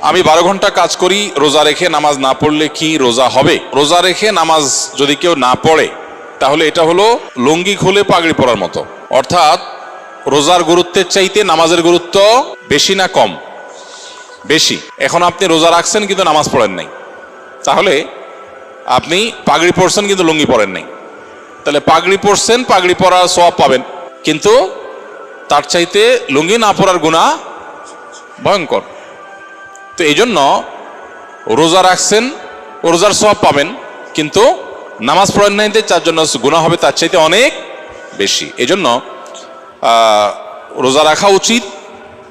আমি 12 ঘন্টা কাজ করি, রোজা রেখে নামাজ না পড়লে কি রোজা হবে? রোজা রেখে নামাজ যদি কেউ না পড়ে তাহলে এটা হলো লুঙ্গি খুলে পাগড়ি পরার মতো। অর্থাৎ রোজার গুরুত্বের চাইতে নামাজের গুরুত্ব বেশি না কম? বেশি। এখন আপনি রোজা রাখছেন কিন্তু নামাজ পড়েন নাই, তাহলে আপনি পাগড়ি পরছেন কিন্তু লুঙ্গি পরেন নাই, তাহলে পাগড়ি পরছেন, পাগড়ি পরার সওয়াব পাবেন, কিন্তু তার চাইতে লুঙ্গি না পরার গুনাহ ভয়ঙ্কর। তো এই জন্য রোজা রাখছেন, রোজার সওয়াব পাবেন, কিন্তু নামাজ পড়েন নাই, তার জন্য গুনাহ হবে তার চাইতে অনেক বেশি। এই জন্য রোজা রাখা উচিত,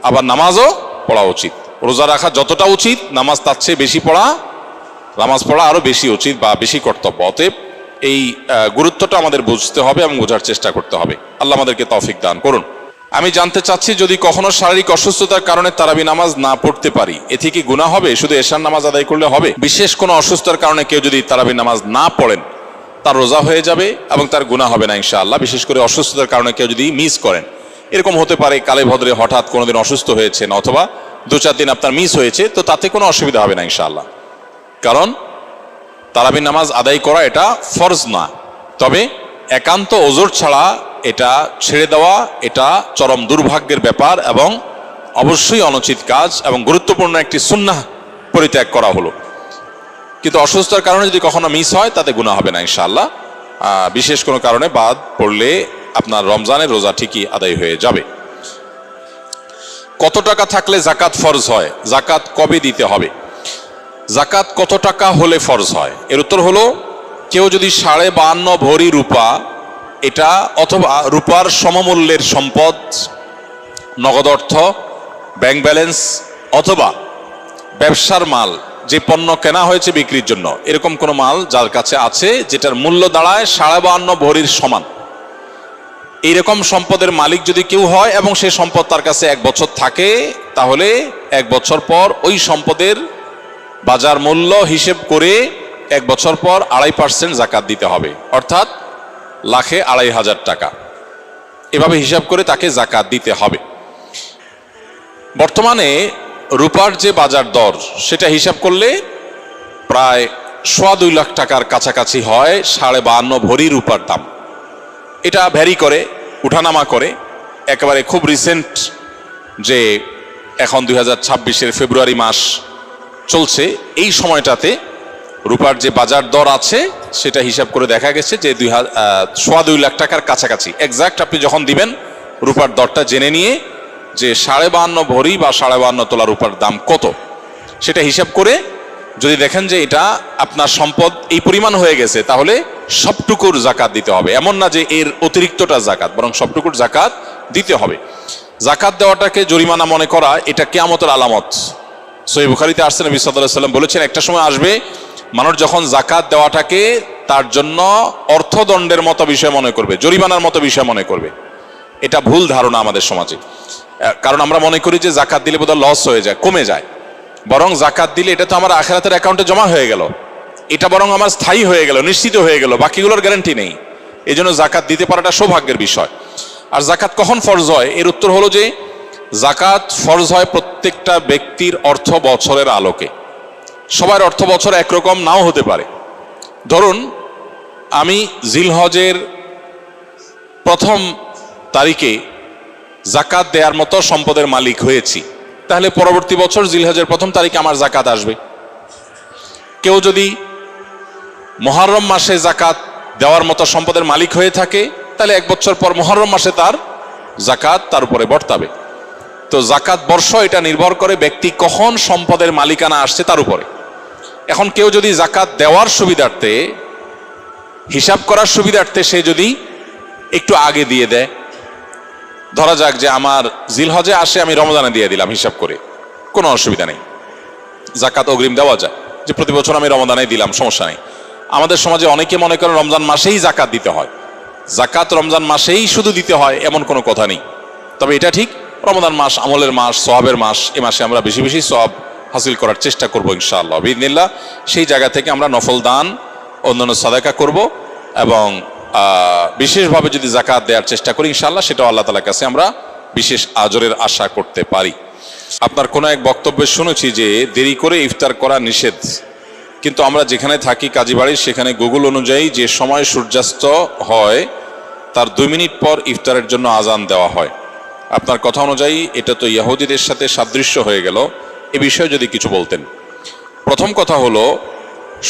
আবার নামাজও পড়া উচিত। রোজা রাখা যতটা উচিত, নামাজ তার চেয়ে বেশি পড়া, নামাজ পড়া আরো বেশি উচিত বা বেশি কর্তব্য। অতএব এই গুরুত্বটা আমাদের বুঝতে হবে এবং বোঝার চেষ্টা করতে হবে। আল্লাহ আমাদেরকে তৌফিক দান করুন। আমি জানতে চাচ্ছি, যদি কখনো শারীরিক অসুস্থতার কারণে তারাবি নামাজ না পড়তে পারি, এতে কি গুনাহ হবে? শুধু এশার নামাজ আদায় করলে হবে? বিশেষ কোনো অসুস্থতার কারণে কেউ যদি তারাবি নামাজ না পড়েন, তার রোজা হয়ে যাবে এবং তার গুনাহ হবে না ইনশাআল্লাহ। বিশেষ করে অসুস্থতার কারণে কেউ যদি মিস করেন, এরকম হতে পারে কালে ভদ্রে হঠাৎ কোনোদিন অসুস্থ হয়েছেন অথবা 2-4 দিন আপনার মিস হয়েছে, তো তাতে কোনো অসুবিধা হবে না ইনশাআল্লাহ। কারণ তারাবি নামাজ আদায় করা এটা ফরজ না, তবে একান্ত ওজর ছাড়া এটা ছেড়ে দেওয়া এটা চরম দুর্ভাগ্যের ব্যাপার এবং অবশ্যই অনুচিত কাজ এবং গুরুত্বপূর্ণ একটি সুন্নাহ পরিত্যাগ করা হলো। কিন্তু অসুস্থতার কারণে যদি কখনো মিস হয় তাতে গুনাহ হবে না ইনশাআল্লাহ। বিশেষ কোনো কারণে বাদ পড়লে আপনার রমজানের রোজা ঠিকই আদায় হয়ে যাবে। কত টাকা থাকলে জাকাত ফরজ হয়? জাকাত কবে দিতে হবে? জাকাত কত টাকা হলে ফরজ হয়? এর উত্তর হলো, কেউ যদি 52.5 ভরি রূপা এটা অথবা রূপার সমমূল্যের সম্পদ, নগদ অর্থ, ব্যাংক ব্যালেন্স অথবা ব্যবসার মাল, যে পণ্য কেনা হয়েছে বিক্রির জন্য, এরকম কোনো মাল যার কাছে আছে যেটার মূল্য দাঁড়ায় 52.5 ভরির সমান, এইরকম সম্পদের মালিক যদি কেউ হয় এবং সেই সম্পদ তার কাছে 1 বছর থাকে, তাহলে 1 বছর পর ওই সম্পদের বাজার মূল্য হিসেব করে 1 বছর পর 2.5% জাকাত দিতে হবে, অর্থাৎ লাখে 2,500 টাকা। এভাবে হিসাব করে তাকে জাকাত দিতে হবে। বর্তমানে রূপার যে বাজার দর সেটা হিসাব করলে প্রায় 2.25 লাখ টাকার কাছাকাছি হয় 52.5 ভরি রূপার দাম। এটা ভ্যারি করে, উঠানামা করে। একেবারে খুব রিসেন্ট যে এখন 2026-এর ফেব্রুয়ারি মাস চলছে, এই সময়টাতে রূপার যে বাজার দর আছে সেটা হিসাব করে দেখা গেছে যে 2.25 লাখ টাকার কাছাকাছি। এক্সাক্ট আপনি যখন দিবেন রূপার দরটা জেনে নিয়ে যে 52.5 ভরি বা 52.5 তোলা রূপার দাম কত, সেটা হিসাব করে যদি দেখেন যে এটা আপনার সম্পদ এই পরিমাণ হয়ে গেছে, তাহলে সবটুকুর জাকাত দিতে হবে। এমন না যে এর অতিরিক্তটা জাকাত, বরং সবটুকুর জাকাত দিতে হবে। জাকাত দেওয়াটাকে জরিমানা মনে করা এটা কিয়ামতের আলামত। সহিহ বুখারীতে আসছে, নবী সাল্লাল্লাহু আলাইহি ওয়াসাল্লাম বলেছেন, একটা সময় আসবে মানুষ যখন জাকাত দেওয়াটাকে তার জন্য অর্থদণ্ডের মতো বিষয় মনে করবে, জরিমানার মতো বিষয় মনে করবে। এটা ভুল ধারণা আমাদের সমাজে। কারণ আমরা মনে করি যে জাকাত দিলে বোধহয় লস হয়ে যায়, কমে যায়। বরং জাকাত দিলে এটা তো আমার আখিরাতের অ্যাকাউন্টে জমা হয়ে গেল, এটা বরং আমার স্থায়ী হয়ে গেল, নিশ্চিত হয়ে গেল, বাকিগুলোর গ্যারান্টি নেই। এই জন্য জাকাত দিতে পারাটা সৌভাগ্যের বিষয়। আর জাকাত কখন ফরজ হয়? এর উত্তর হলো যে জাকাত ফরজ হয় প্রত্যেকটা ব্যক্তির অর্থ বছরের আলোকে। সবার অর্থ বছর একরকম নাও হতে পারে। ধরুন আমি জিলহজের 1ম তারিখে জাকাত দেওয়ার মতো সম্পদের মালিক হয়েছি, তাহলে পরবর্তী বছর জিলহজের 1ম তারিখে আমার জাকাত আসবে। কেউ যদি মুহররম মাসে জাকাত দেওয়ার মতো সম্পদের মালিক হয়ে থাকে, তাহলে 1 বছর পর মুহররম মাসে তার জাকাত তার উপরে বর্তাবে। তো জাকাত বর্ষ এটা নির্ভর করে ব্যক্তি কখন সম্পদের মালিকানা আসছে তার উপরে। এখন কেউ যদি জাকাত দেওয়ার সুবিধার্থে, হিসাব করার সুবিধার্থে সে যদি একটু আগে দিয়ে দেয়, ধরা যাক যে আমার জিলহজে আসে, আমি রমজানে দিয়ে দিলাম হিসাব করে, কোনো অসুবিধা নেই, জাকাত অগ্রিম দেওয়া যায়, যে প্রতি বছর আমি রমজানে দিলাম, সমস্যা নেই। আমাদের সমাজে অনেকে মনে করেন রমজান মাসেই জাকাত দিতে হয়। জাকাত রমজান মাসেই শুধু দিতে হয় এমন কোনো কথা নেই। তবে এটা ঠিক, রমজান মাস আমলের মাস, সওয়াবের মাস, এ মাসে আমরা বেশি বেশি সওয়াব হাসিল করার চেষ্টা করবো ইনশাআল্লাহ বিইذনিল্লাহ। সেই জায়গা থেকে আমরা নফল দান, অন্যান্য সাদাকা করব এবং বিশেষভাবে যদি জাকাত দেওয়ার চেষ্টা করি ইনশাআল্লাহ, সেটাও আল্লাহ তাআলার কাছে আমরা বিশেষ আজরের আশা করতে পারি। আপনার কোনো এক বক্তব্যে শুনেছি যে দেরি করে ইফতার করা নিষেধ, কিন্তু আমরা যেখানে থাকি কাজীবাড়ির সেখানে গুগল অনুযায়ী যে সময় সূর্যাস্ত হয় তার 2 মিনিট পর ইফতারের জন্য আজান দেওয়া হয়। আপনার কথা অনুযায়ী এটা তো ইহুদিদের সাথে সাদৃশ্য হয়ে গেল, এ বিষয়ে যদি কিছু বলতেন। প্রথম কথা হলো,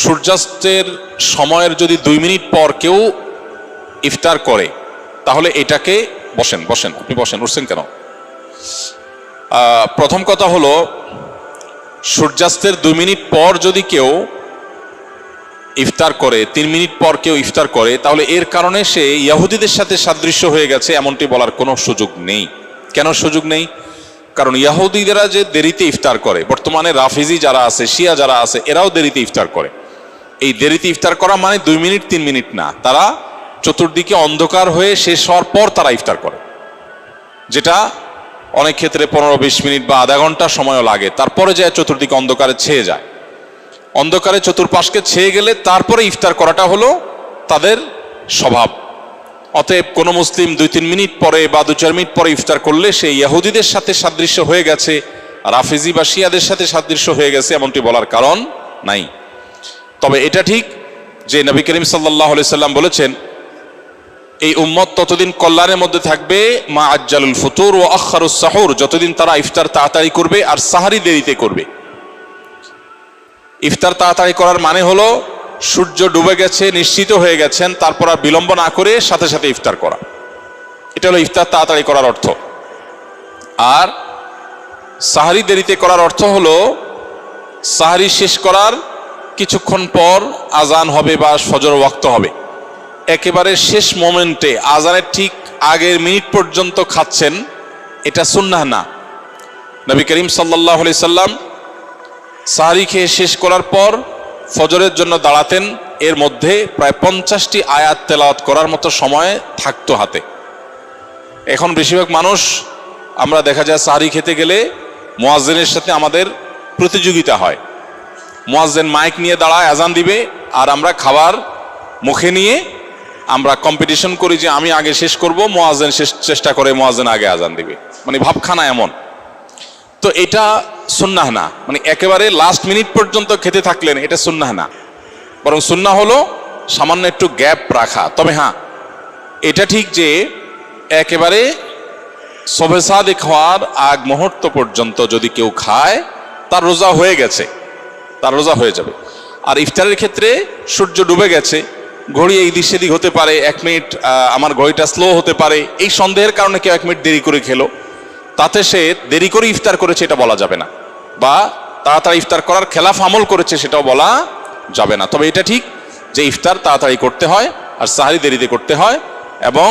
সূর্যাস্তের সময়ের যদি 2 মিনিট পর কেউ ইফতার করে তাহলে এটাকে বসেন বসেন আপনি বসেন, উঠছেন কেন? প্রথম কথা হলো, সূর্যাস্তের 2 মিনিট পর যদি কেউ ইফতার করে, 3 মিনিট পর কেউ ইফতার করে, তাহলে এর কারণে সে ইহুদিদের সাথে সাদৃশ্য হয়ে গেছে এমনটি বলার কোনো সুযোগ নেই। কেন সুযোগ নেই? কারণ ইহুদিরা যে দেরিতে ইফতার করে, বর্তমানে রাফিজি যারা আছে, শিয়া যারা আছে, এরাও দেরিতে ইফতার করে। এই দেরিতে ইফতার করা মানে 2 মিনিট 3 মিনিট না, তারা চতুর্দিকে অন্ধকার হয়ে শেষ হওয়ার পর তারা ইফতার করে, যেটা অনেক ক্ষেত্রে 15-20 মিনিট বা আধা ঘন্টা সময়ও লাগে। তারপরে যায় চতুর্দিকে অন্ধকারে ছেয়ে যায়, অন্ধকারে চতুর্পাশকে ছেয়ে গেলে তারপরে ইফতার করাটা হলো তাদের স্বভাব। অতএব কোনো মুসলিম 2-3 মিনিট পরে বা 2-4 মিনিট পরে ইফতার করলে সে ইহুদিদের সাথে সাদৃশ্য হয়ে গেছে, রাফিজি বা শিয়াদের সাথে সাদৃশ্য হয়ে গেছে এমনটি বলার কারণ নাই। তবে এটা ঠিক যে নবী করিম সাল্লাল্লাহু আলাইহি সাল্লাম বলেছেন, এই উম্মত ততদিন কল্যাণের মধ্যে থাকবে মা আজ্জালুল ফুতুর ও আখারুস সাহুর, যতদিন তারা ইফতার তাড়াতাড়ি করবে আর সাহারি দেরিতে করবে। ইফতার তাড়াতাড়ি করার মানে হলো সূর্য ডুবে গেছে, নিশ্চিত হয়ে গেছেন, তারপর আর বিলম্ব না করে সাথে সাথে ইফতার করা, এটা হলো ইফতার তাড়াতাড়ি করার অর্থ। আর সাহারি দেরিতে করার অর্থ হলো সাহারি শেষ করার কিছুক্ষণ পর আজান হবে বা ফজর ওয়াক্ত হবে, একেবারে শেষ মোমেন্টে আজানের ঠিক আগের মিনিট পর্যন্ত খাচ্ছেন, এটা সুন্নাহ না। নবী করিম সাল্লাল্লাহু আলাইহি সাল্লাম সাহারি খেয়ে শেষ করার পর ফজরের জন্য দাঁড়াতেন, এর মধ্যে প্রায় 50টি আয়াত তেলাওয়াত করার মতো সময় থাকতো হাতে। এখন বেশিরভাগ মানুষ আমরা দেখা যায় সাহারি খেতে গেলে মুয়াজ্জিনের সাথে আমাদের প্রতিযোগিতা হয়, মুয়াজ্জিন মাইক নিয়ে দাঁড়ায় আজান দিবে আর আমরা খাবার মুখে নিয়ে আমরা কম্পিটিশন করি যে আমি আগে শেষ করব, মুয়াজ্জিন চেষ্টা করে মুয়াজ্জিন আগে আজান দিবে, মানে ভাবখানা এমন। তো এটা সুন্নাহ না, মানে একেবারে লাস্ট মিনিট পর্যন্ত খেতে থাকলেন, এটা সুন্নাহ না, বরং সুন্নাহ হলো সামান্য একটু গ্যাপ রাখা। তবে হ্যাঁ, এটা ঠিক যে একেবারে শবে সাদিক হওয়ার আগ মুহূর্ত পর্যন্ত যদি কেউ খায় তার রোজা হয়ে গেছে, তার রোজা হয়ে যাবে। আর ইফতারের ক্ষেত্রে সূর্য ডুবে গেছে, ঘড়ি এই দিক সেদিক হতে পারে, 1 মিনিট আমার ঘড়িটা স্লো হতে পারে, এই সন্দেহের কারণে কেউ 1 মিনিট দেরি করে খেলো, তাতে সে দেরি করে ইফতার করেছে এটা বলা যাবে না, বা তাড়াতাড়ি ইফতার করার খেলাফ আমল করেছে সেটাও বলা যাবে না। তবে এটা ঠিক যে ইফতার তাড়াতাড়ি করতে হয় আর সাহারি দেরিতে করতে হয়, এবং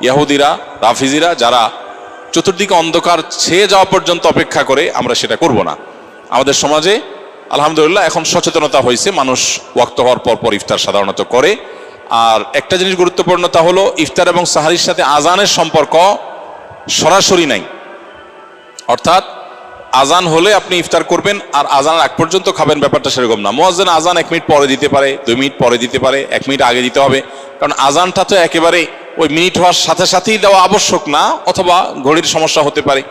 ইহুদিরা রাফিজিরা যারা চতুর্দিকে অন্ধকার ছেয়ে যাওয়া পর্যন্ত অপেক্ষা করে, আমরা সেটা করব না। আমাদের সমাজে আলহামদুলিল্লাহ এখন সচেতনতা হয়েছে, মানুষ ওয়াক্ত হওয়ার পর পর ইফতার সাধারণত করে। আর একটা জিনিস গুরুত্বপূর্ণ, তা হলো ইফতার এবং সাহারির সাথে আজানের সম্পর্ক সরাসরি নাই। অর্থাৎ আজান হলে আপনি ইফতার করবেন আর আজান আগ পর্যন্ত খাবেন, ব্যাপারটা সেরকম না। মুয়াজ্জিন আজান 1 মিনিট পরে দিতে পারে, 2 মিনিট পরে দিতে পারে, 1 মিনিট আগে দিতে হবে, কারণ আজানটা তো একেবারে ওই মিনিট হওয়ার সাথে সাথেই দেওয়া আবশ্যক না, অথবা ঘড়ির সমস্যা হতে পারে।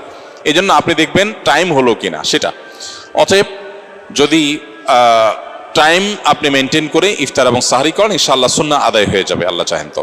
এই জন্য আপনি দেখবেন টাইম হলো কিনা সেটা। অতএব যদি টাইম আপনি মেনটেন করে ইফতার এবং সাহারি করেন, ইনশাআল্লাহ সুন্নাহ আদায় হয়ে যাবে, আল্লাহ চাহেন তো।